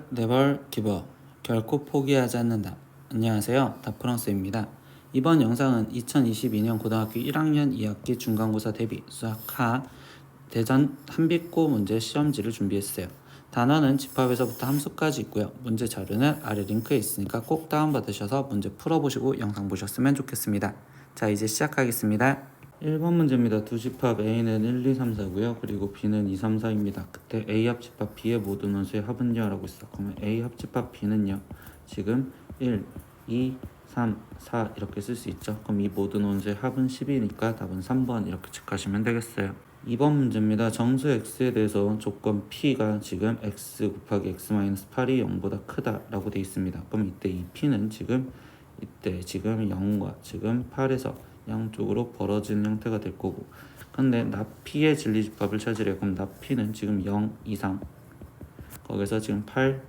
네벌 기버 결코 포기하지 않는다. 안녕하세요, 다프랑스입니다. 이번 영상은 2022년 고등학교 1학년 2학기 중간고사 대비 수학하 대전 한빛고 문제 시험지를 준비했어요. 단어는 집합에서부터 함수까지 있고요. 문제 자료는 아래 링크에 있으니까 꼭 다운받으셔서 문제 풀어보시고 영상 보셨으면 좋겠습니다. 자, 이제 시작하겠습니다. 1번 문제입니다. 두 집합 A는 1, 2, 3, 4고요. 그리고 B는 2, 3, 4입니다. 그때 A 합집합 B의 모든 원수의 합은요? 라고 있어. 그러면 A 합집합 B는요. 지금 1, 2, 3, 4 이렇게 쓸 수 있죠. 그럼 이 모든 원수의 합은 10이니까 답은 3번 이렇게 체크하시면 되겠어요. 2번 문제입니다. 정수 x에 대해서 조건 p가 지금 x 곱하기 x-8이 0보다 크다라고 되어 있습니다. 그럼 이때 이 p는 지금 0과 지금 8에서 양쪽으로 벌어지는 형태가 될 거고, 근데 납p의 진리집합을 찾으래요. 그럼 납p는 지금 0 이상, 거기서 지금 8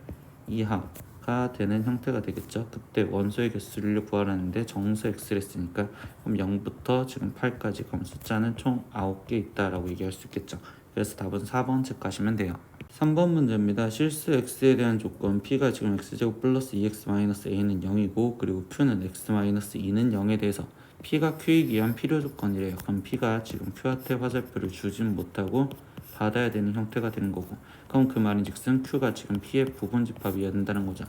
이하가 되는 형태가 되겠죠. 그때 원소의 개수를 구하라는데 정수 x를 했으니까 그럼 0부터 지금 8까지, 그럼 숫자는 총 9개 있다라고 얘기할 수 있겠죠. 그래서 답은 4번 체크하시면 돼요. 3번 문제입니다. 실수 x에 대한 조건 p가 지금 x제곱 플러스 2x-a는 0이고 그리고 q는 x-2는 0에 대해서 p가 q이기 위한 필요 조건이래요. 그럼 p가 지금 q한테 화살표를 주진 못하고 받아야 되는 형태가 되는 거고, 그럼 그 말인즉슨 q가 지금 p의 부분집합이어야 된다는 거죠.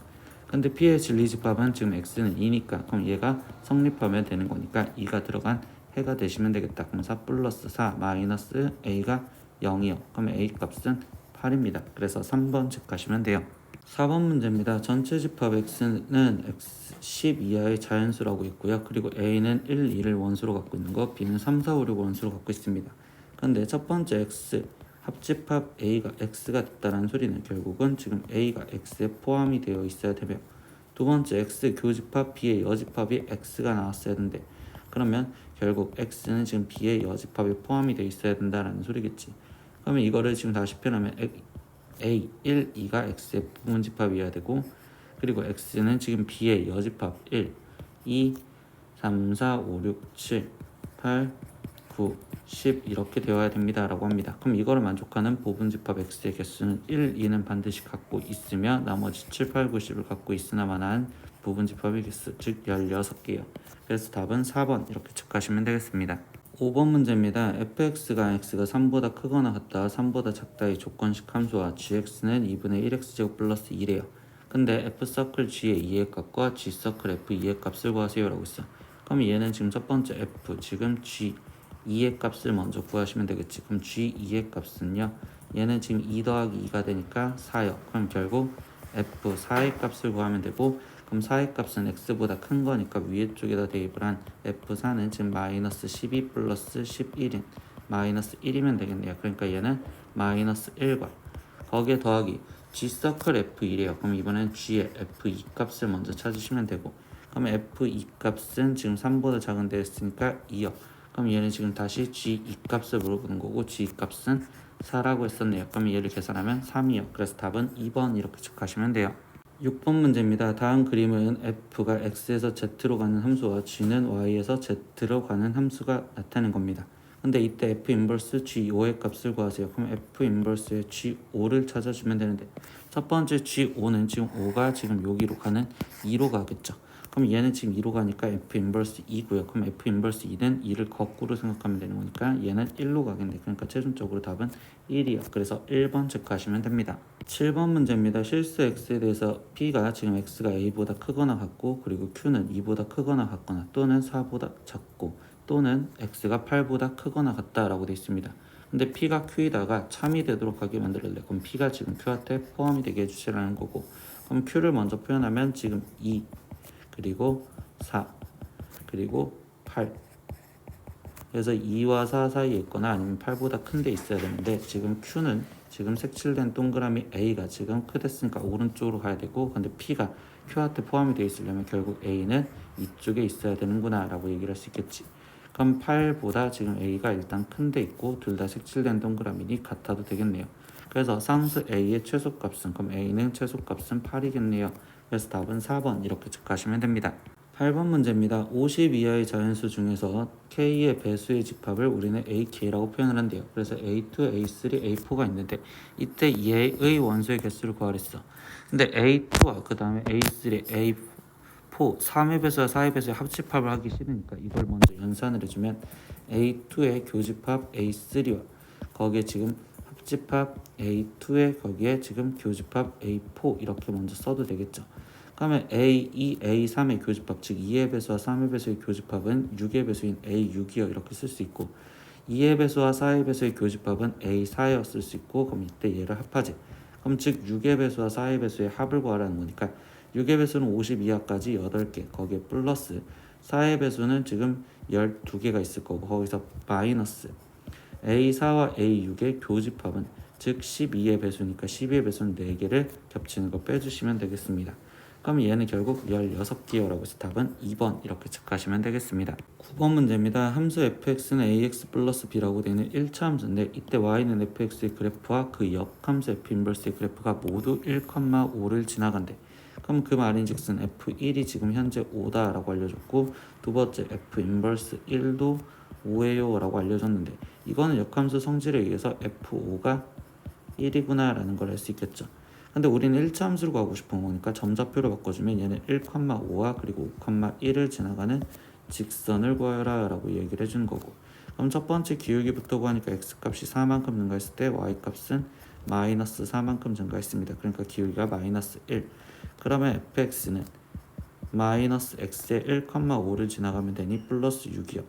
근데 p의 진리집합은 지금 x는 2니까 그럼 얘가 성립하면 되는 거니까 2가 들어간 해가 되시면 되겠다. 그럼 4 플러스 4 마이너스 a가 0이요. 그럼 a 값은 8입니다. 그래서 3번 체크하시면 돼요. 4번 문제입니다. 전체 집합 x는 x 10 이하의 자연수라고 있고요. 그리고 a는 1, 2를 원수로 갖고 있는 거, b는 3, 4, 5, 6을 원수로 갖고 있습니다. 그런데 첫 번째 x 합집합 a가 x가 됐다는 소리는 결국은 지금 a가 x에 포함이 되어 있어야 되며, 두 번째 x 교집합 b의 여집합이 x가 나왔어야 되는데, 그러면 결국 x는 지금 b의 여집합에 포함이 되어 있어야 된다는 소리겠지. 그러면 이거를 지금 다시 표현하면 a 1, 2가 x의 부분집합이어야 되고, 그리고 x는 지금 b의 여집합 1, 2, 3, 4, 5, 6, 7, 8, 9, 10 이렇게 되어야 됩니다 라고 합니다. 그럼 이거를 만족하는 부분집합 x의 개수는 1, 2는 반드시 갖고 있으며 나머지 7, 8, 9, 10을 갖고 있으나마나한 부분집합의 개수, 즉 16개요. 그래서 답은 4번 이렇게 체크하시면 되겠습니다. 5번 문제입니다. fx가 x가 3보다 크거나 같다, 3보다 작다의 조건식 함수와 gx는 2분의 1x제곱 플러스 2래요. 근데 f서클 g의 2의 값과 g서클 f 2의 값을 구하세요 라고 있어. 그럼 얘는 지금 첫 번째 f, 지금 g 2의 값을 먼저 구하시면 되겠지. 그럼 g2의 값은요, 얘는 지금 2 더하기 2가 되니까 4요. 그럼 결국 f 4의 값을 구하면 되고, 그럼 4의 값은 x보다 큰 거니까 위에 쪽에다 대입을 한 f4는 지금 마이너스 12 플러스 11인 마이너스 1이면 되겠네요. 그러니까 얘는 마이너스 1과 거기에 더하기 g서클 f1이에요. 그럼 이번엔 g의 f2 값을 먼저 찾으시면 되고, 그러면 f2 값은 지금 3보다 작은 데 했으니까 2요. 그럼 얘는 지금 다시 g2 값을 물어보는 거고, g2 값은 4라고 했었네요. 그럼 얘를 계산하면 3이요. 그래서 답은 2번 이렇게 체크하시면 돼요. 6번 문제입니다. 다음 그림은 f가 x에서 z로 가는 함수와 g는 y에서 z로 가는 함수가 나타낸 겁니다. 근데 이때 f 인버스 g5의 값을 구하세요. 그럼 f 인버스의 g5를 찾아주면 되는데, 첫 번째 g5는 지금 5가 지금 여기로 가는 2로 가겠죠. 그럼 얘는 지금 2로 가니까 f 인버스 2고요. 그럼 f 인버스 2는 2를 거꾸로 생각하면 되는 거니까 얘는 1로 가겠네. 그러니까 최종적으로 답은 1이요. 그래서 1번 체크하시면 됩니다. 7번 문제입니다. 실수 x에 대해서 p가 지금 x가 a보다 크거나 같고, 그리고 q는 2보다 크거나 같거나 또는 4보다 작고 또는 x가 8보다 크거나 같다라고 되어 있습니다. 근데 p가 q에다가 참이 되도록 하게 만들어야 그럼 p가 지금 q한테 포함이 되게 해주시라는 거고, 그럼 q를 먼저 표현하면 지금 2 그리고 4 그리고 8, 그래서 2와 4 사이에 있거나 아니면 8보다 큰 데 있어야 되는데, 지금 q는 지금 색칠된 동그라미 a가 지금 크댔으니까 오른쪽으로 가야 되고, 근데 p가 q한테 포함이 되어 있으려면 결국 a는 이쪽에 있어야 되는구나 라고 얘기를 할 수 있겠지. 그럼 8보다 지금 a가 일단 큰 데 있고 둘 다 색칠된 동그라미니 같아도 되겠네요. 그래서 상수 a의 최소값은, 그럼 a는 최소값은 8이겠네요. 그래서 답은 4번 이렇게 체크하시면 됩니다. 8번 문제입니다. 50 이하의 자연수 중에서 K의 배수의 집합을 우리는 AK라고 표현을 한대요. 그래서 A2, A3, A4가 있는데 이때 얘의 원소의 개수를 구하랬어. 근데 A2와 그 다음에 A3, A4, 3의 배수와 4의 배수의 합집합을 하기 싫으니까 이걸 먼저 연산을 해주면 A2의 교집합 A3와 거기에 지금 합집합 A2에 거기에 지금 교집합 A4 이렇게 먼저 써도 되겠죠. 그러면 A2, A3의 교집합, 즉 2의 배수와 3의 배수의 교집합은 6의 배수인 A6이요 이렇게 쓸 수 있고 2의 배수와 4의 배수의 교집합은 A4여 쓸 수 있고 그럼 이때 얘를 합하지. 그럼 즉 6의 배수와 4의 배수의 합을 구하라는 거니까 6의 배수는 50 이하까지 8개 거기에 플러스 4의 배수는 지금 12개가 있을 거고 거기서 마이너스 A4와 A6의 교집합은 즉 12의 배수니까 12의 배수는 4개를 겹치는 거 빼주시면 되겠습니다. 그럼 얘는 결국 16개요라고 해서 답은 2번 이렇게 체크하시면 되겠습니다. 9번 문제입니다. 함수 fx는 ax 플러스 b라고 되는 1차 함수인데 이때 y는 fx의 그래프와 그 역함수 f 인버스의 그래프가 모두 1,5를 지나간대. 그럼 그 말인즉슨 f1이 지금 현재 5다라고 알려줬고 두 번째 f 인버스 1도 5예요 라고 알려줬는데 이거는 역함수 성질에 의해서 f5가 1이구나 라는 걸 알 수 있겠죠. 근데 우리는 1차 함수를 구하고 싶은 거니까 점좌표를 바꿔주면 얘는 1,5와 그리고 5,1을 지나가는 직선을 구하여라 라고 얘기를 해주는 거고 그럼 첫 번째 기울기부터 구하니까 x값이 4만큼 증가했을 때 y값은 마이너스 4만큼 증가했습니다. 그러니까 기울기가 마이너스 1. 그러면 fx는 마이너스 x에 1,5를 지나가면 되니 플러스 6이요.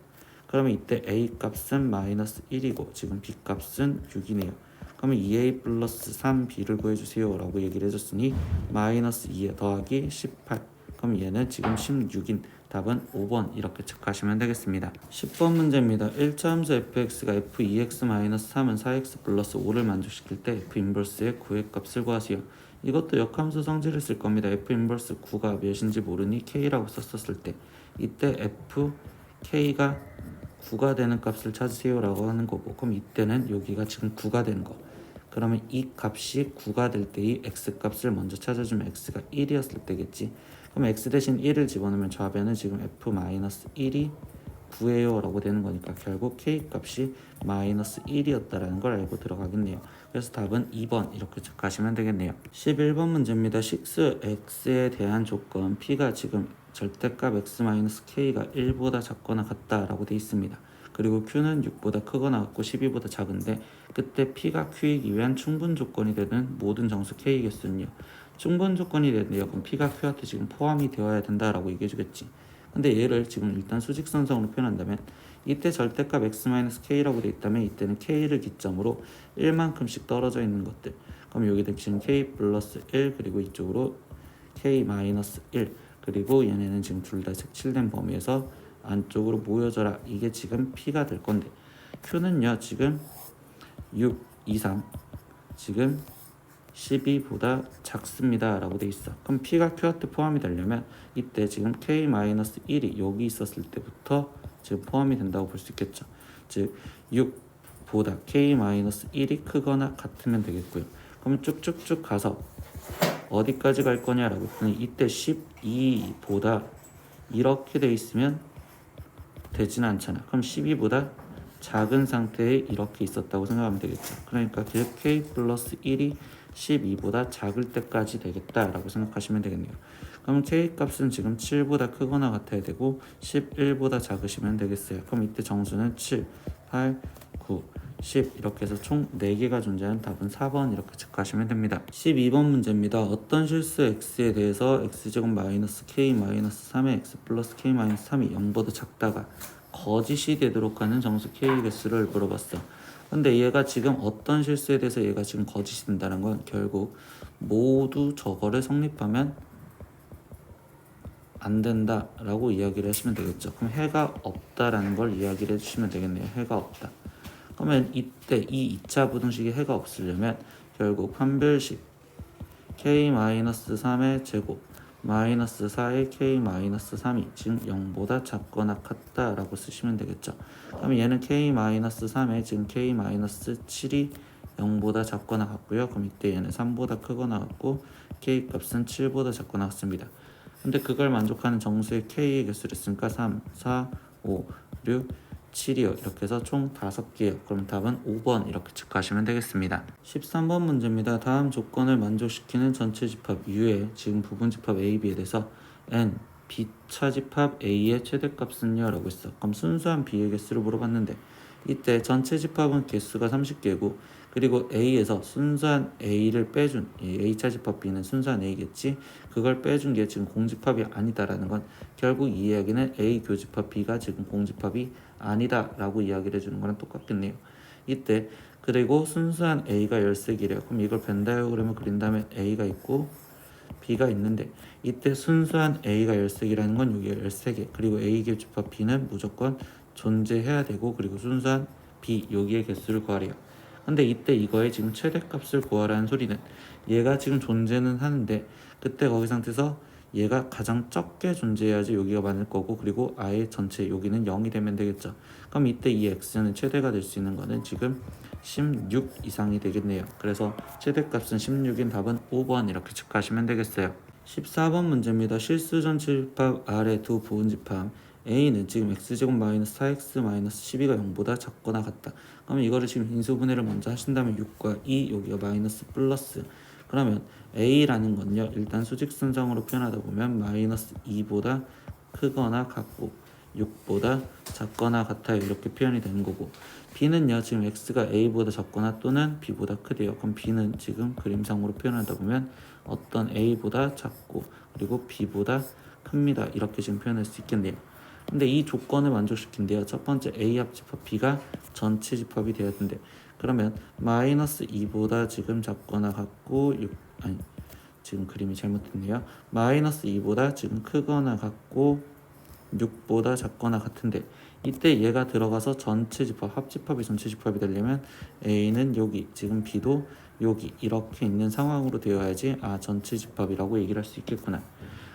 그러면 이때 a값은 마이너스 1이고 지금 b값은 6이네요. 그러면 2a 플러스 3b를 구해주세요 라고 얘기를 해줬으니 마이너스 2에 더하기 18 그럼 얘는 지금 16인 답은 5번 이렇게 체크하시면 되겠습니다. 10번 문제입니다. 1차 함수 fx가 f2x-3은 4x 플러스 5를 만족시킬 때 f 인버스의 9의 값을 구하세요. 이것도 역함수 성질을 쓸 겁니다. f 인버스 9가 몇인지 모르니 k라고 썼었을 때 이때 f k가 9가 되는 값을 찾으세요 라고 하는 거고 그럼 이때는 여기가 지금 9가 되는 거 그러면 이 값이 9가 될 때 이 x값을 먼저 찾아주면 x가 1이었을 때겠지. 그럼 x 대신 1을 집어넣으면 좌변은 지금 f-1이 9예요 라고 되는 거니까 결국 k값이 마이너스 1이었다라는 걸 알고 들어가겠네요. 그래서 답은 2번 이렇게 체크하시면 되겠네요. 11번 문제입니다. 식수 x에 대한 조건 p가 지금 절대값 x-k가 1보다 작거나 같다라고 되어 있습니다. 그리고 q는 6보다 크거나 같고 12보다 작은데 그때 p가 q이기 위한 충분 조건이 되는 모든 정수 k 개수는요. 충분 조건이 되는데요. 그럼 p가 q한테 지금 포함이 되어야 된다라고 얘기해 주겠지. 근데 얘를 지금 일단 수직선상으로 표현한다면 이때 절대값 x-k라고 되어 있다면 이때는 k를 기점으로 1만큼씩 떨어져 있는 것들 그럼 여기도 지금 k 플러스 1 그리고 이쪽으로 k 마이너스 1 그리고 얘네는 지금 둘 다 색칠된 범위에서 안쪽으로 모여져라 이게 지금 p가 될 건데 q는요 지금 6 이상 지금 12보다 작습니다 라고 돼 있어. 그럼 p가 q한테 포함이 되려면 이때 지금 k-1이 여기 있었을 때부터 지금 포함이 된다고 볼 수 있겠죠. 즉 6보다 k-1이 크거나 같으면 되겠고요. 그럼 쭉쭉쭉 가서 어디까지 갈 거냐라고 했더니 이때 12보다 이렇게 돼 있으면 되지는 않잖아. 그럼 12보다 작은 상태에 이렇게 있었다고 생각하면 되겠죠. 그러니까 k 플러스 1이 12보다 작을 때까지 되겠다라고 생각하시면 되겠네요. 그럼 k 값은 지금 7보다 크거나 같아야 되고 11보다 작으시면 되겠어요. 그럼 이때 정수는 7, 8, 9, 10 이렇게 해서 총 4개가 존재하는 답은 4번 이렇게 체크하시면 됩니다. 12번 문제입니다. 어떤 실수 x에 대해서 x제곱 마이너스 k 마이너스 3의 x 플러스 k 마이너스 3이 0보다 작다가 거짓이 되도록 하는 정수 k 개수를 물어봤어. 근데 얘가 지금 어떤 실수에 대해서 얘가 지금 거짓이 된다는 건 결국 모두 저거를 성립하면 안 된다라고 이야기를 하시면 되겠죠. 그럼 해가 없다라는 걸 이야기를 해주시면 되겠네요. 해가 없다. 그러면 이때 이 2차 부등식에 해가 없으려면 결국 판별식 k-3의 제곱 마이너스 4의 k-3이 지금 0보다 작거나 같다라고 쓰시면 되겠죠. 그럼 얘는 k-3에 지금 k-7이 0보다 작거나 같고요. 그럼 이때 얘는 3보다 크거나 같고 k 값은 7보다 작거나 같습니다. 근데 그걸 만족하는 정수의 K의 개수를 했으니까 3, 4, 5, 6, 7이요. 이렇게 해서 총 5개요. 그럼 답은 5번 이렇게 체크하시면 되겠습니다. 13번 문제입니다. 다음 조건을 만족시키는 전체 집합 U의 지금 부분 집합 A, B에 대해서 N, B차 집합 A의 최대값은요? 라고 했어. 그럼 순수한 B의 개수를 물어봤는데 이때 전체 집합은 개수가 30개고 그리고 A에서 순수한 A를 빼준 A차 집합 B는 순수한 A겠지. 그걸 빼준 게 지금 공집합이 아니다라는 건 결국 이 이야기는 A 교집합 B가 지금 공집합이 아니다 라고 이야기를 해주는 거랑 똑같겠네요. 이때 그리고 순수한 A가 13개래요. 그럼 이걸 벤 다이어그램을 그린 다음에 A가 있고 B가 있는데 이때 순수한 A가 13개라는 건 여기가 13개 그리고 A 교집합 B는 무조건 존재해야 되고 그리고 순수한 B 여기의 개수를 구하래요. 근데 이때 이거의 지금 최대값을 구하라는 소리는 얘가 지금 존재는 하는데 그때 거기 상태에서 얘가 가장 적게 존재해야지 여기가 많을 거고 그리고 아예 전체 여기는 0이 되면 되겠죠. 그럼 이때 이 x는 최대가 될 수 있는 거는 지금 16 이상이 되겠네요. 그래서 최대값은 16인 답은 5번 이렇게 체크하시면 되겠어요. 14번 문제입니다. 실수 전체 집합 R의 두 부분 집합 A는 지금 x제곱 마이너스 4x 마이너스 12가 0보다 작거나 같다. 그러면 이거를 지금 인수분해를 먼저 하신다면 6과 2 여기가 마이너스 플러스 그러면 A라는 건요 일단 수직선상으로 표현하다 보면 마이너스 2보다 크거나 같고 6보다 작거나 같아요. 이렇게 표현이 되는 거고 B는요 지금 X가 A보다 작거나 또는 B보다 크대요. 그럼 B는 지금 그림상으로 표현하다 보면 어떤 A보다 작고 그리고 B보다 큽니다. 이렇게 지금 표현할 수 있겠네요. 근데 이 조건을 만족시킨대요. 첫 번째 A 합집합 B가 전체 집합이 되어야 된대. 그러면 마이너스 2보다 지금 작거나 같고 지금 그림이 잘못됐네요. 마이너스 2보다 지금 크거나 같고 6보다 작거나 같은데 이때 얘가 들어가서 전체 집합 합집합이 전체 집합이 되려면 A는 여기 지금 B도 여기 이렇게 있는 상황으로 되어야지 전체 집합이라고 얘기를 할 수 있겠구나.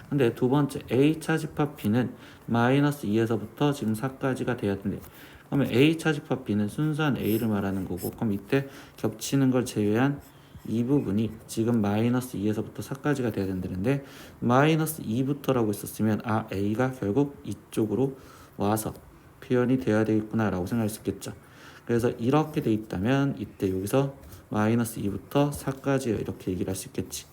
근데 두 번째 A차 집합 B는 마이너스 2에서부터 지금 4까지가 돼야 된대. 그러면 A차 집합 B는 순수한 A를 말하는 거고 그럼 이때 겹치는 걸 제외한 이 부분이 지금 마이너스 2에서부터 4까지가 돼야 된다는데 마이너스 2부터라고 했었으면 A가 결국 이쪽으로 와서 표현이 돼야 되겠구나 라고 생각할 수 있겠죠. 그래서 이렇게 돼 있다면 이때 여기서 마이너스 2부터 4까지 이렇게 얘기를 할 수 있겠지.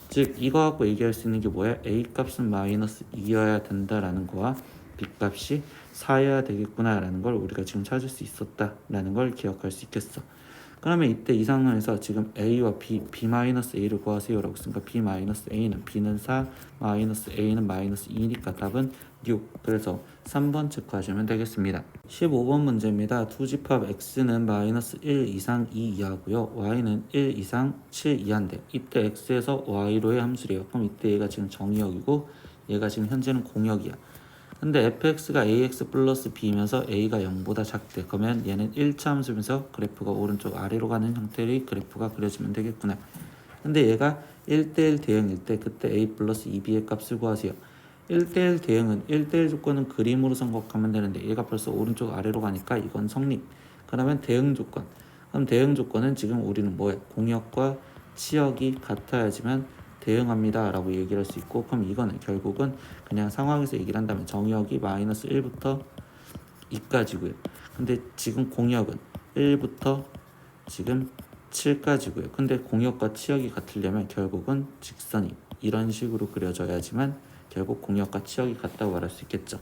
즉 이거 갖고 얘기할 수 있는 게 뭐야? A 값은 마이너스 2여야 된다라는 거와 B 값이 4여야 되겠구나 라는 걸 우리가 지금 찾을 수 있었다 라는 걸 기억할 수 있겠어. 그러면 이때 이 상황에서 지금 A와 B-A를 구하세요 라고 했으니까 B-A는 B는 4, 마이너스 A는 마이너스 2니까 답은 6. 그래서 3번 체크하시면 되겠습니다. 15번 문제입니다. 두 집합 X는 마이너스 1 이상 2 이하고요. Y는 1 이상 7 이하인데 이때 X에서 Y로의 함수래요. 그럼 이때 얘가 지금 정의역이고 얘가 지금 현재는 공역이야. 근데 fx가 ax 플러스 b면서 a가 0보다 작대. 그러면 얘는 1차 함수면서 그래프가 오른쪽 아래로 가는 형태의 그래프가 그려지면 되겠구나. 근데 얘가 1대1 대응일 때 그때 a 플러스 2b의 값을 구하세요. 1대1 대응은 1대1 조건은 그림으로 생각하면 되는데 얘가 벌써 오른쪽 아래로 가니까 이건 성립. 그러면 대응 조건. 그럼 대응 조건은 지금 우리는 뭐야? 공역과 치역이 같아야지만 대응합니다 라고 얘기를 할 수 있고 그럼 이거는 결국은 그냥 상황에서 얘기를 한다면 정역이 마이너스 1부터 2까지고요. 근데 지금 공역은 1부터 지금 7까지고요. 근데 공역과 치역이 같으려면 결국은 직선이 이런 식으로 그려져야지만 결국 공역과 치역이 같다고 말할 수 있겠죠.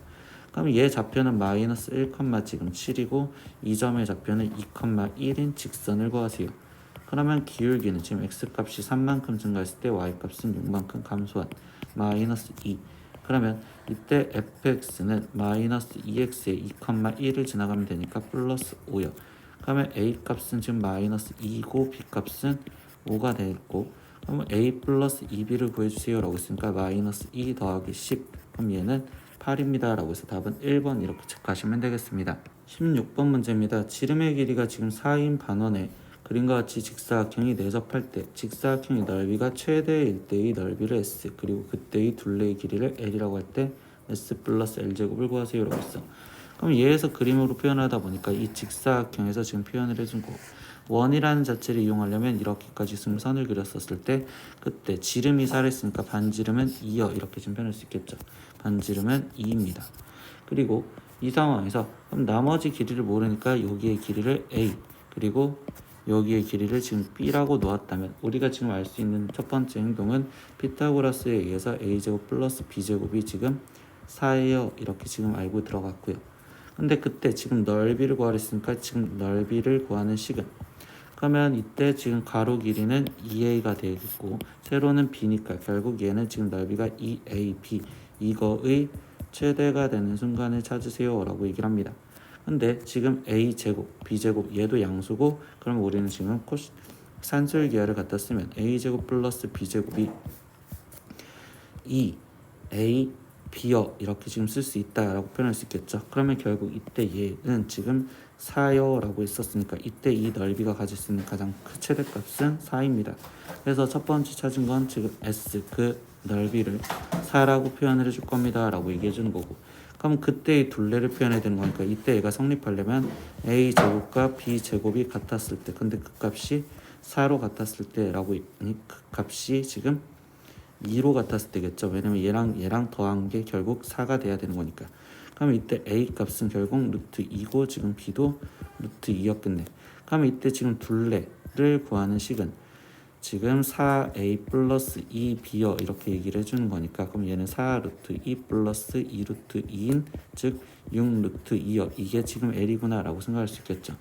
그럼 얘 좌표는 마이너스 1, 지금 7이고 이 점의 좌표는 2,1인 직선을 구하세요. 그러면 기울기는 지금 x값이 3만큼 증가했을 때 y값은 6만큼 감소한 마이너스 2. 그러면 이때 fx는 마이너스 2x에 2,1을 지나가면 되니까 플러스 5요. 그러면 a값은 지금 마이너스 2고 b값은 5가 되고 그러면 a 플러스 2b를 구해주세요 라고 했으니까 마이너스 2 더하기 10. 그럼 얘는 8입니다 라고 해서 답은 1번 이렇게 체크하시면 되겠습니다. 16번 문제입니다. 지름의 길이가 지금 4인 반원에 그림과 같이 직사각형이 내접할 때 직사각형의 넓이가 최대일 때의 넓이를 S 그리고 그때의 둘레의 길이를 L이라고 할 때 S 플러스 L제곱을 구하세요 라고 했어. 그럼 얘에서 그림으로 표현하다 보니까 이 직사각형에서 지금 표현을 해준 거고 원이라는 자체를 이용하려면 이렇게까지 있으면 선을 그렸었을 때 그때 지름이 4를 했으니까 반지름은 2여 이렇게 좀 표현할 수 있겠죠. 반지름은 2입니다. 그리고 이 상황에서 그럼 나머지 길이를 모르니까 여기의 길이를 A 그리고 여기의 길이를 지금 B라고 놓았다면 우리가 지금 알 수 있는 첫 번째 행동은 피타고라스에 의해서 A제곱 플러스 B제곱이 지금 4예요 이렇게 지금 알고 들어갔고요. 근데 그때 지금 넓이를 구하랬으니까 지금 넓이를 구하는 식은 그러면 이때 지금 가로 길이는 2a가 되겠고 세로는 b니까 결국 얘는 지금 넓이가 2ab 이거의 최대가 되는 순간을 찾으세요 라고 얘기를 합니다. 근데 지금 a제곱 b제곱 얘도 양수고 그럼 우리는 지금 산술기하를 갖다 쓰면 a제곱 플러스 b제곱이 2a b여 이렇게 지금 쓸 수 있다라고 표현할 수 있겠죠. 그러면 결국 이때 얘는 지금 4여라고 했었으니까 이때 이 넓이가 가질 수 있는 가장 큰 최대값은 4입니다. 그래서 첫 번째 찾은 건 지금 S 그 넓이를 4라고 표현을 해줄 겁니다 라고 얘기해 주는 거고 그럼 그때의 둘레를 표현해야 되는 거니까 이때 얘가 성립하려면 A제곱과 B제곱이 같았을 때 근데 그 값이 4로 같았을 때 라고 그 값이 지금 2로 같았을 때겠죠. 왜냐면 얘랑 더한 게 결국 4가 돼야 되는 거니까. 그럼 이때 A 값은 결국 루트 2고 지금 B도 루트 2였겠네. 그럼 이때 지금 둘레를 구하는 식은 지금 4A 플러스 2B여 이렇게 얘기를 해주는 거니까 그럼 얘는 4 루트 2 플러스 2 루트 2인 즉 6 루트 2여 이게 지금 L이구나 라고 생각할 수 있겠죠.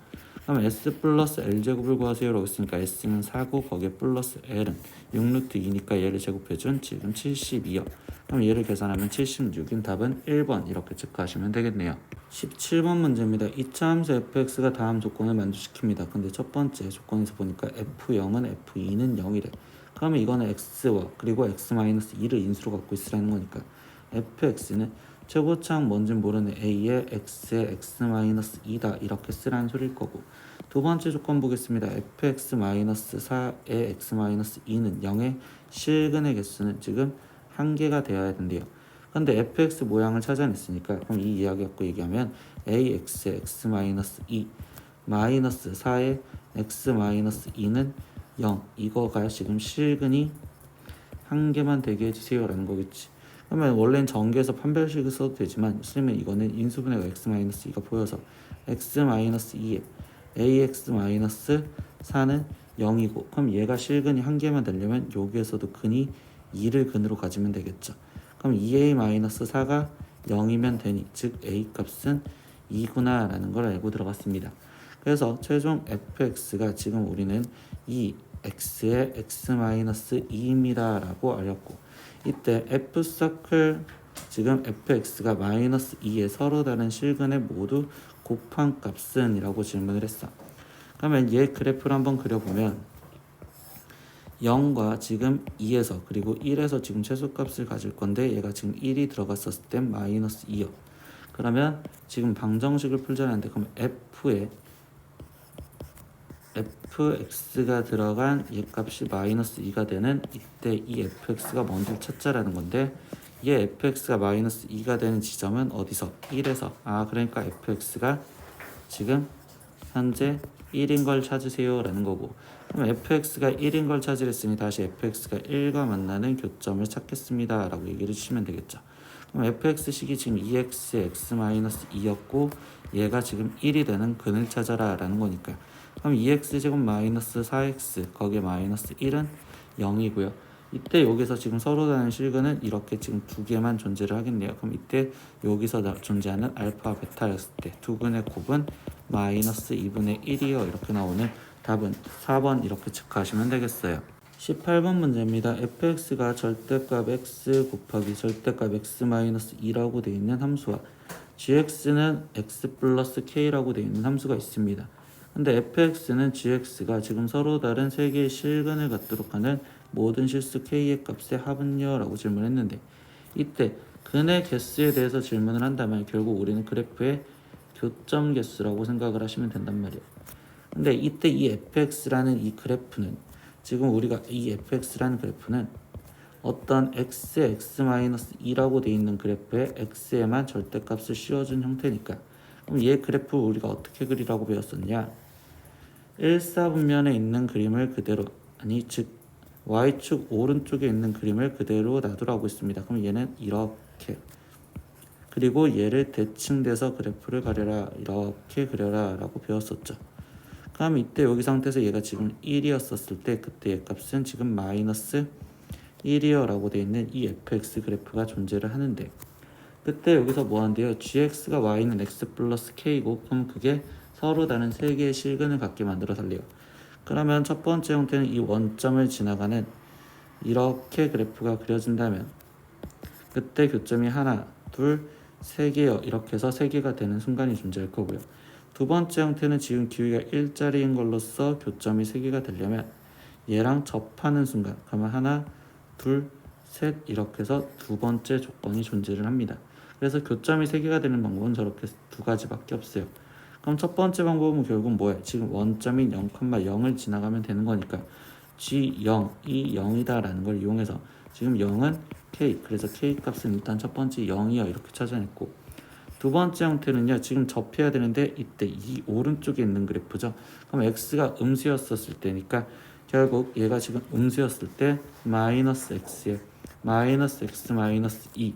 그럼 S 플러스 L제곱을 구하세요 라고 했으니까 S는 4고 거기에 플러스 L은 6루트 2니까 얘를 제곱해준 지금 72여 그럼 얘를 계산하면 76인 답은 1번 이렇게 체크하시면 되겠네요. 17번 문제입니다. 이차함수 fx가 다음 조건을 만족시킵니다. 근데 첫 번째 조건에서 보니까 f0은 f2는 0이래. 그러면 이거는 x와 그리고 x-2를 인수로 갖고 있으라는 거니까 fx는 최고차항 뭔진 모르는 a의 x의 x-2다 이렇게 쓰라는 소리일 거고 두 번째 조건 보겠습니다. fx-4의 x-2는 0의 실근의 개수는 지금 한 개가 되어야 된대요. 근데 fx 모양을 찾아냈으니까 그럼 이 이야기 갖고 얘기하면 ax의 x-2 마이너스 4의 x-2는 0 이거가 지금 실근이 한 개만 되게 해주세요 라는 거겠지. 그러면 원래는 전개해서 판별식을 써도 되지만 쓰면 이거는 인수분해가 x-2가 보여서 x-2에 ax-4는 0이고 그럼 얘가 실근이 한 개만 되려면 여기에서도 근이 2를 근으로 가지면 되겠죠. 그럼 2a-4가 0이면 되니 즉 a 값은 2구나 라는 걸 알고 들어갔습니다. 그래서 최종 fx가 지금 우리는 이 x의 x-2입니다 라고 알렸고 이때 f서클 지금 fx가 마이너스 2의 서로 다른 실근의 모두 곱한 값은 이라고 질문을 했어. 그러면 얘 그래프를 한번 그려보면 0과 지금 2에서 그리고 1에서 지금 최소값을 가질 건데 얘가 지금 1이 들어갔었을 땐 마이너스 2요. 그러면 지금 방정식을 풀자는데 그럼 fx가 들어간 얘 값이 마이너스 2가 되는 이때 이 fx가 뭔지 찾자라는 건데 얘 fx가 마이너스 2가 되는 지점은 어디서? 1에서 그러니까 fx가 지금 현재 1인 걸 찾으세요 라는 거고 그럼 fx가 1인 걸 찾으랬으니 다시 fx가 1과 만나는 교점을 찾겠습니다 라고 얘기를 해주시면 되겠죠. 그럼 fx식이 지금 2x의 x-2였고 얘가 지금 1이 되는 근을 찾아라 라는 거니까 그럼 2x제곱 마이너스 4x 거기에 마이너스 1은 0이고요. 이때 여기서 지금 서로 다른 실근은 이렇게 지금 두 개만 존재를 하겠네요. 그럼 이때 여기서 존재하는 알파 베타였을 때 두 근의 곱은 마이너스 2분의 1이요 이렇게 나오는 답은 4번 이렇게 체크하시면 되겠어요. 18번 문제입니다. fx가 절대값 x 곱하기 절대값 x-2라고 되어 있는 함수와 gx는 x 플러스 k라고 되어 있는 함수가 있습니다. 근데 fx는 gx가 지금 서로 다른 세 개의 실근을 갖도록 하는 모든 실수 k의 값의 합은요 라고 질문했는데 이때 근의 개수에 대해서 질문을 한다면 결국 우리는 그래프의 교점 개수라고 생각을 하시면 된단 말이에요. 근데 이때 이 fx라는 이 그래프는 지금 우리가 이 fx라는 그래프는 어떤 x의 x-2라고 되어 있는 그래프에 x에만 절대값을 씌워준 형태니까 그럼 얘 그래프 우리가 어떻게 그리라고 배웠었냐 일사분면에 있는 그림을 그대로 즉 y축 오른쪽에 있는 그림을 그대로 놔두라고 있습니다. 그럼 얘는 이렇게, 그리고 얘를 대칭돼서 그래프를 그려라, 이렇게 그려라 라고 배웠었죠. 그럼 이때 여기 상태에서 얘가 지금 1이었었을 때 그때 얘 값은 지금 마이너스 1이요 라고 되어 있는 이 fx 그래프가 존재를 하는데, 그때 여기서 뭐 한대요? gx가 y는 x 플러스 k고, 그럼 그게 서로 다른 세 개의 실근을 갖게 만들어 달래요. 그러면 첫 번째 형태는 이 원점을 지나가는 이렇게 그래프가 그려진다면 그때 교점이 하나, 둘, 세 개요 이렇게 해서 세 개가 되는 순간이 존재할 거고요. 두 번째 형태는 지금 기울기가 1짜리인 걸로써 교점이 세 개가 되려면 얘랑 접하는 순간, 그러면 하나, 둘, 셋 이렇게 해서 두 번째 조건이 존재를 합니다. 그래서 교점이 세 개가 되는 방법은 저렇게 두 가지밖에 없어요. 그럼 첫 번째 방법은 결국 뭐예요? 지금 원점인 0,0을 지나가면 되는 거니까 G0, 이 0이다 라는 걸 이용해서 지금 0은 K, 그래서 K 값은 일단 첫 번째 0이요 이렇게 찾아냈고, 두 번째 형태는요, 지금 접해야 되는데 이때 이 오른쪽에 있는 그래프죠. 그럼 X가 음수였었을 때니까 결국 얘가 지금 음수였을 때 마이너스 X에 마이너스 X 마이너스 2,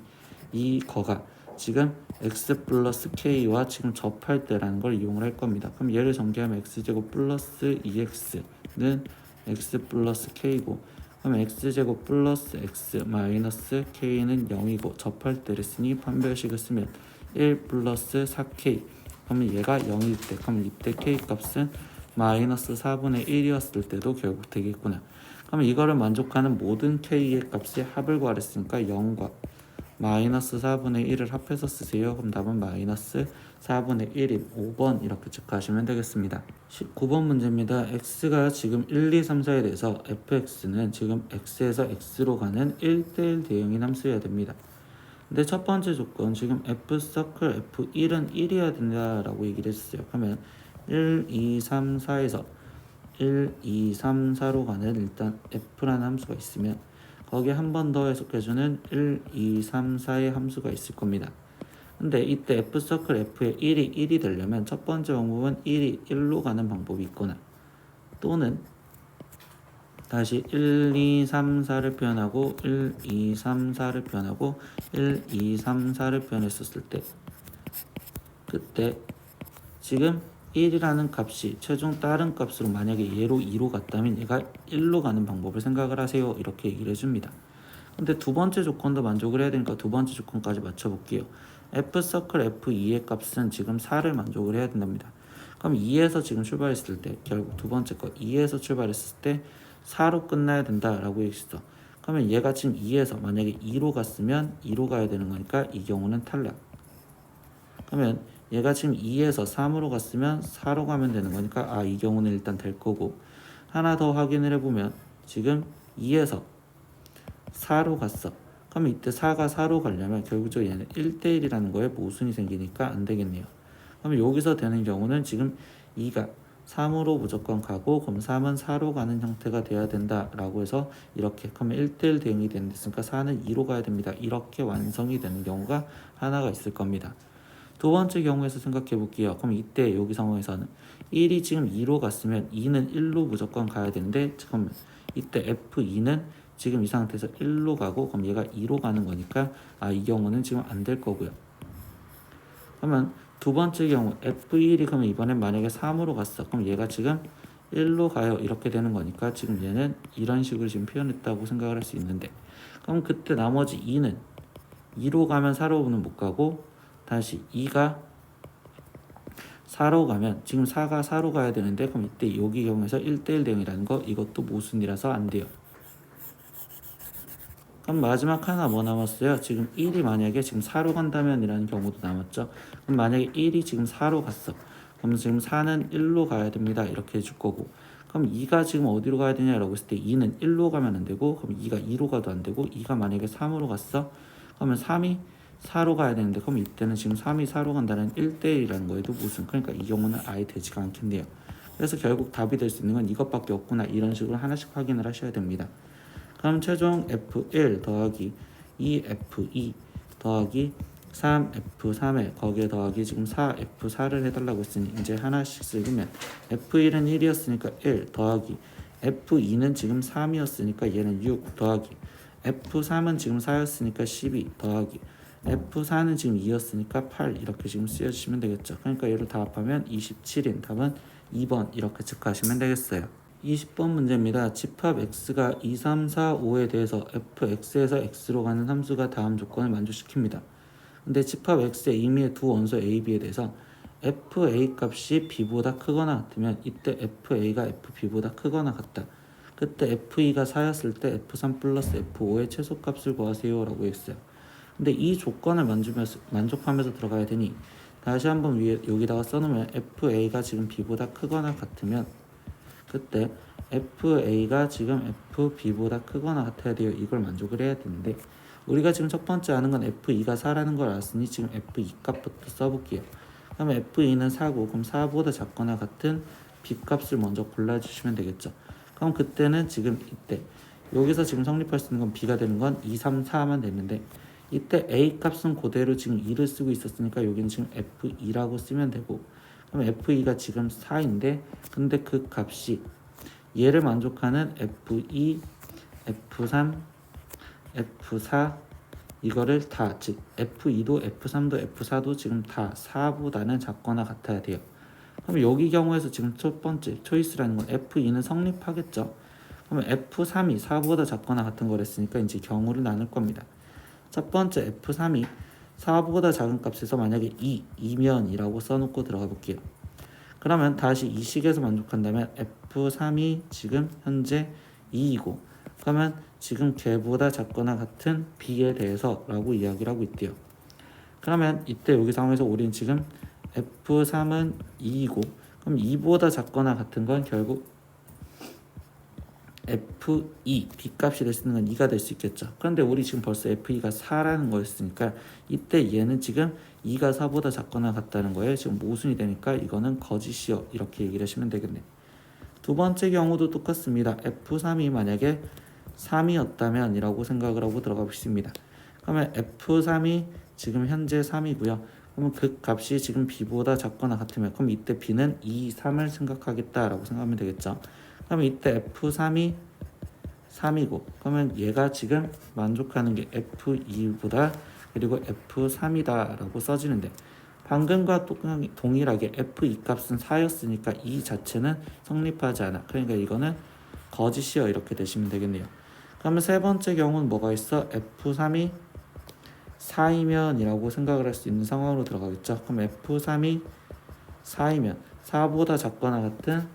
이 거가 지금 x 플러스 k와 지금 접할 때라는 걸 이용을 할 겁니다. 그럼 얘를 전개하면 x제곱 플러스 2x는 x 플러스 k고, 그럼 x제곱 플러스 x 마이너스 k는 0이고 접할 때를 쓰니 판별식을 쓰면 1 플러스 4k, 그러면 얘가 0일 때, 그럼 이때 k 값은 마이너스 4분의 1이었을 때도 결국 되겠구나. 그럼 이거를 만족하는 모든 k의 값의 합을 구하랬으니까 0과 마이너스 4분의 1을 합해서 쓰세요. 그럼 답은 마이너스 4분의 1인 5번 이렇게 체크하시면 되겠습니다. 19번 문제입니다. x가 지금 1, 2, 3, 4에 대해서 fx는 지금 x에서 x로 가는 1대1 대응인 함수여야 됩니다. 근데 첫 번째 조건 지금 f 서클 f1은 1이어야 된다라고 얘기를 했어요. 그러면 1, 2, 3, 4에서 1, 2, 3, 4로 가는 일단 f라는 함수가 있으면 거기에 한 번 더 해석해주는 1, 2, 3, 4의 함수가 있을 겁니다. 근데 이때 f서클 f의 1이 1이 되려면 첫 번째 방법은 1이 1로 가는 방법이 있거나, 또는 다시 1, 2, 3, 4를 표현하고 1, 2, 3, 4를 표현하고 1, 2, 3, 4를 표현했었을 때 그때 지금 1이라는 값이 최종 다른 값으로 만약에 얘로 2로 갔다면 얘가 1로 가는 방법을 생각을 하세요 이렇게 얘기를 해줍니다. 근데 두 번째 조건도 만족을 해야 되니까 두 번째 조건까지 맞춰볼게요. f서클 f2의 값은 지금 4를 만족을 해야 된답니다. 그럼 2에서 지금 출발했을 때 결국 두 번째 거 2에서 출발했을 때 4로 끝나야 된다라고 얘기했어. 그러면 얘가 지금 2에서 만약에 2로 갔으면 2로 가야 되는 거니까 이 경우는 탈락. 그러면 얘가 지금 2에서 3으로 갔으면 4로 가면 되는 거니까 이 경우는 일단 될 거고, 하나 더 확인을 해보면 지금 2에서 4로 갔어. 그럼 이때 4가 4로 가려면 결국적으로 얘는 1대1이라는 거에 모순이 생기니까 안 되겠네요. 그럼 여기서 되는 경우는 지금 2가 3으로 무조건 가고 그럼 3은 4로 가는 형태가 돼야 된다라고 해서 이렇게 그러면 1대1 대응이 됐으니까 4는 2로 가야 됩니다. 이렇게 완성이 되는 경우가 하나가 있을 겁니다. 두 번째 경우에서 생각해 볼게요. 그럼 이때 여기 상황에서는 1이 지금 2로 갔으면 2는 1로 무조건 가야 되는데 잠깐만 이때 F2는 지금 이 상태에서 1로 가고 그럼 얘가 2로 가는 거니까 이 경우는 지금 안 될 거고요. 그러면 두 번째 경우 F1이 그러면 이번엔 만약에 3으로 갔어. 그럼 얘가 지금 1로 가요 이렇게 되는 거니까 지금 얘는 이런 식으로 지금 표현했다고 생각을 할 수 있는데, 그럼 그때 나머지 2는 2로 가면 4로는 못 가고 다시 2가 4로 가면 지금 4가 4로 가야 되는데 그럼 이때 여기 경우에서 1대1 대응이라는 거 이것도 모순이라서 안 돼요. 그럼 마지막 하나 뭐 남았어요? 지금 1이 만약에 지금 4로 간다면 이라는 경우도 남았죠. 그럼 만약에 1이 지금 4로 갔어. 그럼 지금 4는 1로 가야 됩니다. 이렇게 해줄 거고, 그럼 2가 지금 어디로 가야 되냐라고 했을 때 2는 1로 가면 안 되고 그럼 2가 2로 가도 안 되고 2가 만약에 3으로 갔어. 그러면 3이 4로 가야 되는데 그럼 이때는 지금 3이 4로 간다는 1대1이라는 거에도 무슨, 그러니까 이 경우는 아예 되지가 않겠네요. 그래서 결국 답이 될 수 있는 건 이것밖에 없구나 이런 식으로 하나씩 확인을 하셔야 됩니다. 그럼 최종 F1 더하기 2F2 더하기 3F3에 거기에 더하기 지금 4F4를 해달라고 했으니 이제 하나씩 쓰면 F1은 1이었으니까 1 더하기 F2는 지금 3이었으니까 얘는 6 더하기 F3은 지금 4였으니까 12 더하기 F4는 지금 2였으니까 8 이렇게 지금 쓰여주시면 되겠죠. 그러니까 얘를 다 합하면 27인 답은 2번 이렇게 체크하시면 되겠어요. 20번 문제입니다. 집합 x가 2, 3, 4, 5에 대해서 fx에서 x로 가는 함수가 다음 조건을 만족시킵니다. 근데 집합 x의 임의의 두 원소 a, b에 대해서 fa 값이 b보다 크거나 같으면 이때 fa가 fb보다 크거나 같다. 그때 f2가 4였을 때 f3 플러스 f5의 최소값을 구하세요 라고 했어요. 근데 이 조건을 만족하면서 들어가야 되니 다시 한번 위에 여기다가 써놓으면 fa가 지금 b보다 크거나 같으면 그때 fa가 지금 fb보다 크거나 같아야 돼요. 이걸 만족을 해야 되는데 우리가 지금 첫 번째 아는 건 f2가 4라는 걸 알았으니 지금 f2 값부터 써볼게요. 그러면 f2는 4고 그럼 4보다 작거나 같은 b 값을 먼저 골라주시면 되겠죠. 그럼 그때는 지금 이때 여기서 지금 성립할 수 있는 건 b가 되는 건 2, 3, 4만 됐는데 이때 a 값은 그대로 지금 2를 쓰고 있었으니까 여기는 지금 f2라고 쓰면 되고 그럼 f2가 지금 4인데 근데 그 값이 얘를 만족하는 f2, f3, f4 이거를 다 즉 f2도 f3도 f4도 지금 다 4보다는 작거나 같아야 돼요. 그럼 여기 경우에서 지금 첫 번째 초이스라는 건 f2는 성립하겠죠. 그러면 f3이 4보다 작거나 같은 거랬으니까 이제 경우를 나눌 겁니다. 첫 번째 f3이 4보다 작은 값에서 만약에 2면이라고 써놓고 들어가 볼게요. 그러면 다시 이 식에서 만족한다면 f3이 지금 현재 2이고 그러면 지금 걔보다 작거나 같은 b에 대해서 라고 이야기를 하고 있대요. 그러면 이때 여기 상황에서 우린 지금 f3은 2이고 그럼 2보다 작거나 같은 건 결국 f2, b값이 될 수 있는 건 2가 될 수 있겠죠. 그런데 우리 지금 벌써 f2가 4라는 거였으니까 이때 얘는 지금 2가 4보다 작거나 같다는 거에 지금 모순이 되니까 이거는 거짓이요 이렇게 얘기를 하시면 되겠네. 두 번째 경우도 똑같습니다. f3이 만약에 3이었다면 이라고 생각을 하고 들어가 보겠습니다. 그러면 f3이 지금 현재 3이고요. 그러면 그 값이 지금 b보다 작거나 같으면 그럼 이때 b는 2, 3을 생각하겠다라고 생각하면 되겠죠. 그러면 이때 f3이 3이고 그러면 얘가 지금 만족하는 게 f2보다 그리고 f3이다 라고 써지는데 방금과 동일하게 f2 값은 4였으니까 이 자체는 성립하지 않아. 그러니까 이거는 거짓이요 이렇게 되시면 되겠네요. 그러면 세 번째 경우는 뭐가 있어? f3이 4이면 이라고 생각을 할 수 있는 상황으로 들어가겠죠. 그럼 f3이 4이면 4보다 작거나 같은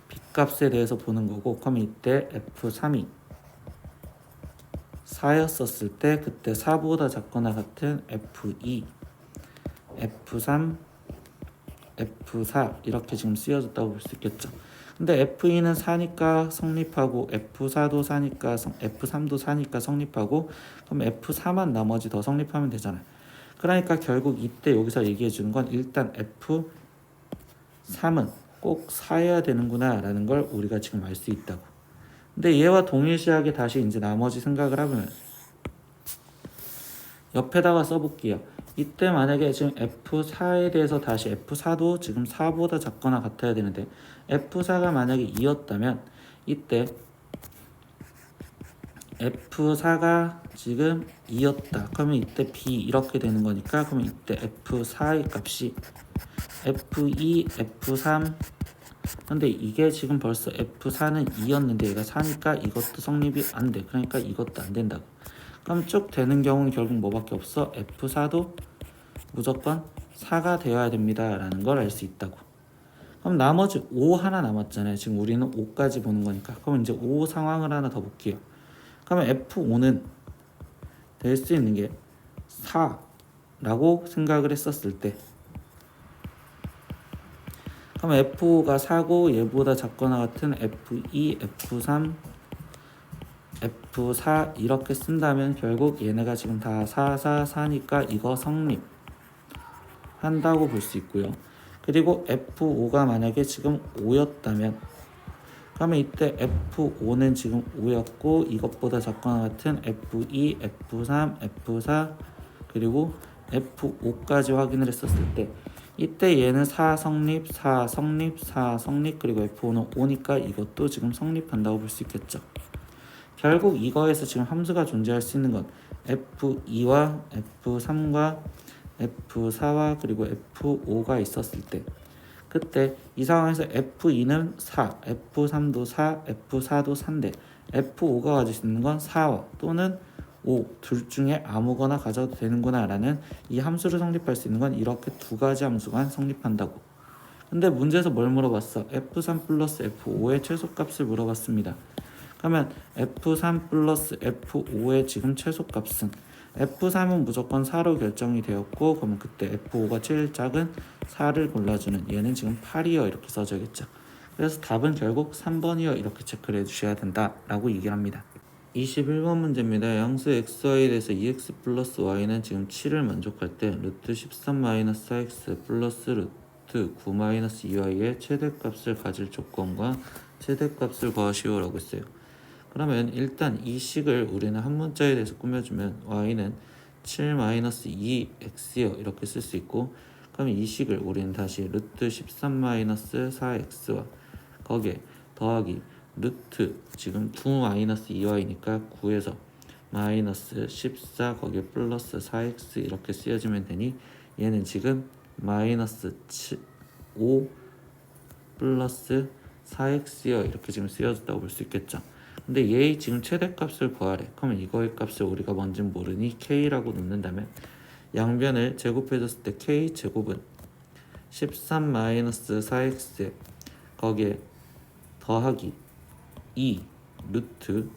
b값에 대해서 보는 거고 그러면 이때 f3이 4였었을 때 그때 4보다 작거나 같은 f2, f3, f4 이렇게 지금 쓰여졌다고 볼 수 있겠죠. 근데 f2는 4니까 성립하고 f4도 4니까 f3도 4니까 성립하고 그럼 f4만 나머지 더 성립하면 되잖아요. 그러니까 결국 이때 여기서 얘기해 주는 건 일단 f3은 꼭 4여야 되는구나 라는 걸 우리가 지금 알 수 있다고. 근데 얘와 동일시하게 다시 이제 나머지 생각을 하면 옆에다가 써볼게요. 이때 만약에 지금 F4에 대해서 다시 F4도 지금 4보다 작거나 같아야 되는데 F4가 만약에 2였다면 이때 F4가 지금 2였다. 그러면 이때 B 이렇게 되는 거니까 그러면 이때 F4의 값이 F2, F3 근데 이게 지금 벌써 F4는 2였는데 얘가 4니까 이것도 성립이 안 돼. 그러니까 이것도 안 된다고. 그럼 쭉 되는 경우는 결국 뭐밖에 없어? F4도 무조건 4가 되어야 됩니다 라는 걸 알 수 있다고. 그럼 나머지 5 하나 남았잖아요. 지금 우리는 5까지 보는 거니까. 그럼 이제 5 상황을 하나 더 볼게요. 그러면 F5는 될 수 있는 게 4라고 생각을 했었을 때 그럼 F5가 4고 얘보다 작거나 같은 F2, F3, F4 이렇게 쓴다면 결국 얘네가 지금 다 4, 4, 4니까 이거 성립한다고 볼 수 있고요. 그리고 F5가 만약에 지금 5였다면 그러면 이때 F5는 지금 5였고 이것보다 작거나 같은 F2, F3, F4 그리고 F5까지 확인을 했었을 때 이때 얘는 4 성립, 4 성립, 4 성립, 그리고 F5는 5니까 이것도 지금 성립한다고 볼 수 있겠죠. 결국 이거에서 지금 함수가 존재할 수 있는 건 F2와 F3과 F4와 그리고 F5가 있었을 때, 그때 이 상황에서 F2는 4, F3도 4, F4도 4인데 F5가 가질 수 있는 건 4와 또는 5 둘 중에 아무거나 가져도 되는구나 라는 이 함수를 성립할 수 있는 건 이렇게 두 가지 함수가 성립한다고. 근데 문제에서 뭘 물어봤어? F3 플러스 F5의 최소값을 물어봤습니다. 그러면 F3 플러스 F5의 지금 최소값은 F3은 무조건 4로 결정이 되었고, 그러면 그때 F5가 제일 작은 4를 골라주는 얘는 지금 8이요 이렇게 써져야겠죠. 그래서 답은 결국 3번이요 이렇게 체크를 해주셔야 된다라고 얘기를 합니다. 21번 문제입니다. 양수 xy에 대해서 2x 플러스 y는 지금 7을 만족할 때 루트 13-4x 플러스 루트 9-2y의 최대값을 가질 조건과 최대값을 구하시오 라고 했어요. 그러면 일단 이 식을 우리는 한 문자에 대해서 꾸며주면 y는 7-2x요 이렇게 쓸 수 있고, 그럼 이 식을 우리는 다시 루트 13-4x와 거기에 더하기 루트 지금 9-2y니까 9에서 마이너스 14 거기에 플러스 4x 이렇게 쓰여지면 되니 얘는 지금 마이너스 5 플러스 4x요 이렇게 지금 쓰여졌다고 볼 수 있겠죠. 근데 얘의 지금 최대값을 구하래. 그러면 이거의 값을 우리가 뭔지 모르니 k라고 놓는다면 양변을 제곱해줬을 때 k 제곱은 13-4x 거기에 더하기 2 루트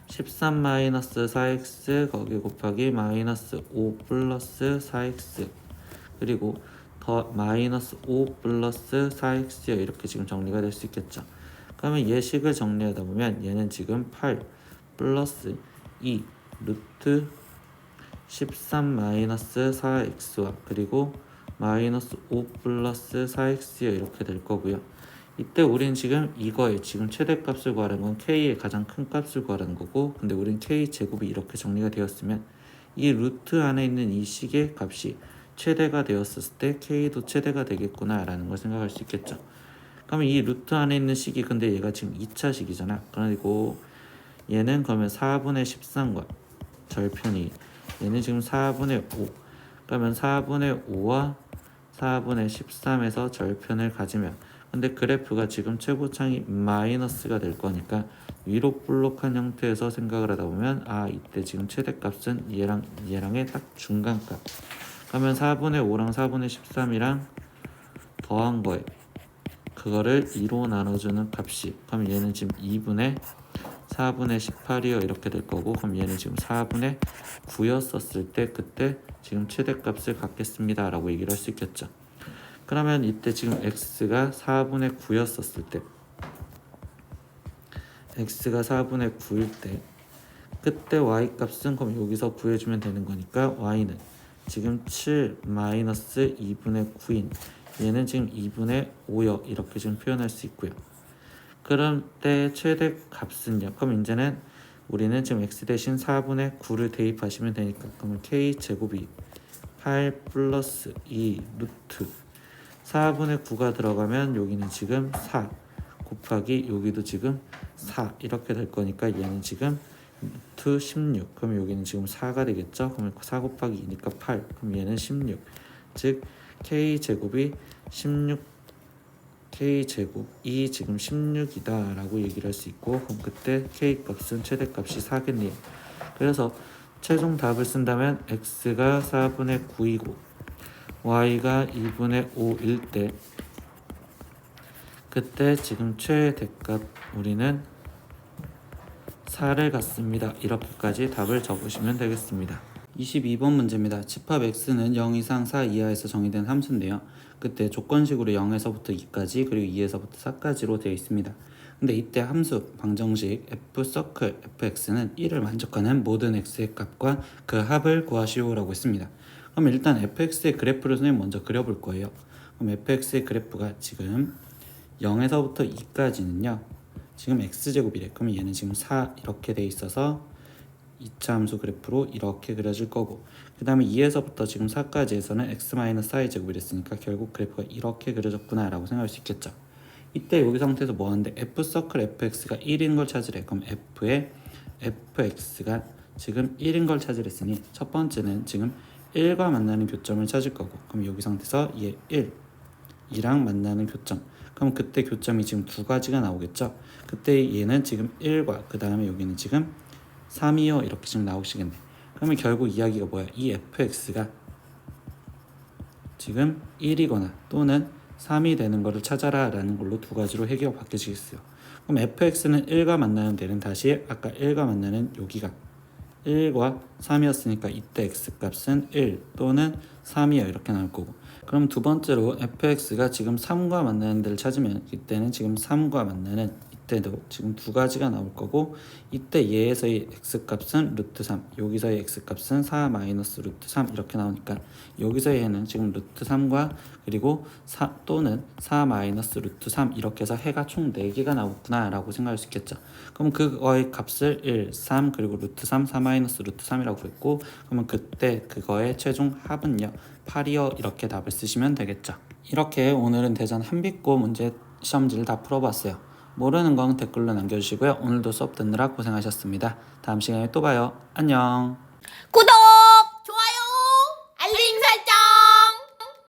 13-4x 거기 곱하기 마이너스 5 플러스 4x 그리고 더 마이너스 5 플러스 4x요 이렇게 지금 정리가 될 수 있겠죠. 그러면 예식을 정리하다 보면 얘는 지금 8 플러스 2 루트 13-4x와 그리고 마이너스 5 플러스 4x요 이렇게 될 거고요. 이때 우린 지금 이거의 지금 최대값을 구하는 건 k의 가장 큰 값을 구하는 거고, 근데 우린 k 제곱이 이렇게 정리가 되었으면 이 루트 안에 있는 이 식의 값이 최대가 되었을 때 k도 최대가 되겠구나 라는 걸 생각할 수 있겠죠. 그러면 이 루트 안에 있는 식이 근데 얘가 지금 2차 식이잖아. 그리고 얘는 그러면 4분의 13과 절편이 얘는 지금 4분의 5, 그러면 4분의 5와 4분의 13에서 절편을 가지면 근데 그래프가 지금 최고창이 마이너스가 될 거니까 위로 볼록한 형태에서 생각을 하다 보면 이때 지금 최대값은 얘랑의 딱 중간값. 그러면 4분의 5랑 4분의 13이랑 더한 거에 그거를 2로 나눠주는 값이, 그럼 얘는 지금 2분의 4분의 18이요 이렇게 될 거고, 그럼 얘는 지금 4분의 9였었을 때 그때 지금 최대값을 갖겠습니다 라고 얘기를 할 수 있겠죠. 그러면 이때 지금 x가 4분의 9였었을 때 x가 4분의 9일 때 그때 y 값은 그럼 여기서 구해주면 되는 거니까 y는 지금 7 마이너스 2분의 9인 얘는 지금 2분의 5요 이렇게 지금 표현할 수 있고요. 그럼 때 최대 값은요, 그럼 이제는 우리는 지금 x 대신 4분의 9를 대입하시면 되니까 그러면 k 제곱이 8 플러스 2 루트 4분의 9가 들어가면 여기는 지금 4 곱하기 여기도 지금 4 이렇게 될 거니까 얘는 지금 루트 16, 그럼 여기는 지금 4가 되겠죠. 그러면 4 곱하기 2니까 8, 그럼 얘는 16, 즉 k 제곱이 16 k 제곱이 지금 16이다 라고 얘기를 할 수 있고, 그럼 그때 k 값은 최대값이 4겠네요. 그래서 최종 답을 쓴다면 x가 4분의 9이고 y가 2분의 5일 때 그때 지금 최대값 우리는 4를 갖습니다. 이렇게까지 답을 적으시면 되겠습니다. 22번 문제입니다. 집합 x는 0 이상 4 이하에서 정의된 함수인데요. 그때 조건식으로 0에서부터 2까지 그리고 2에서부터 4까지로 되어 있습니다. 근데 이때 함수 방정식 f 서클 fx는 1을 만족하는 모든 x의 값과 그 합을 구하시오 라고 했습니다. 그럼 일단 fx의 그래프를 선생님 먼저 그려볼 거예요. 그럼 fx의 그래프가 지금 0에서부터 2까지는요 지금 x제곱이래. 그러면 얘는 지금 4 이렇게 돼 있어서 2차 함수 그래프로 이렇게 그려질 거고, 그 다음에 2에서부터 지금 4까지에서는 x-i 제곱이랬으니까 결국 그래프가 이렇게 그려졌구나 라고 생각할 수 있겠죠. 이때 여기 상태에서 뭐 하는데 f 서클 fx가 1인 걸 찾으래. 그럼 f의 fx가 지금 1인 걸 찾으랬으니 첫 번째는 지금 1과 만나는 교점을 찾을 거고, 그럼 여기 상태에서 얘 2랑 만나는 교점, 그럼 그때 교점이 지금 두 가지가 나오겠죠. 그때 얘는 지금 1과 그 다음에 여기는 지금 3이요 이렇게 지금 나오시겠네. 그러면 결국 이야기가 뭐야? 이 fx가 지금 1이거나 또는 3이 되는 것을 찾아라 라는 걸로 두 가지로 해결 바뀌어지겠어요. 그럼 fx는 1과 만나는 데는 다시 아까 1과 만나는 여기가 1과 3이었으니까 이때 x값은 1 또는 3이요 이렇게 나올 거고, 그럼 두 번째로 fx가 지금 3과 만나는 데를 찾으면 이때는 지금 3과 만나는 이때도 지금 두 가지가 나올 거고, 이때 얘에서의 x값은 루트 3, 여기서의 x값은 4 마이너스 루트 3 이렇게 나오니까 여기서의 해는 지금 루트 3과 그리고 4 또는 4 마이너스 루트 3 이렇게 해서 해가 총 4개가 나오구나 라고 생각할 수 있겠죠. 그럼 그거의 값을 1, 3 그리고 루트 3, 4 마이너스 루트 3이라고 했고, 그러면 그때 그거의 최종 합은요 8이요 이렇게 답을 쓰시면 되겠죠. 이렇게 오늘은 대전 한빛고 문제 시험지를 다 풀어봤어요. 모르는 건 댓글로 남겨주시고요. 오늘도 수업 듣느라 고생하셨습니다. 다음 시간에 또 봐요. 안녕. 구독!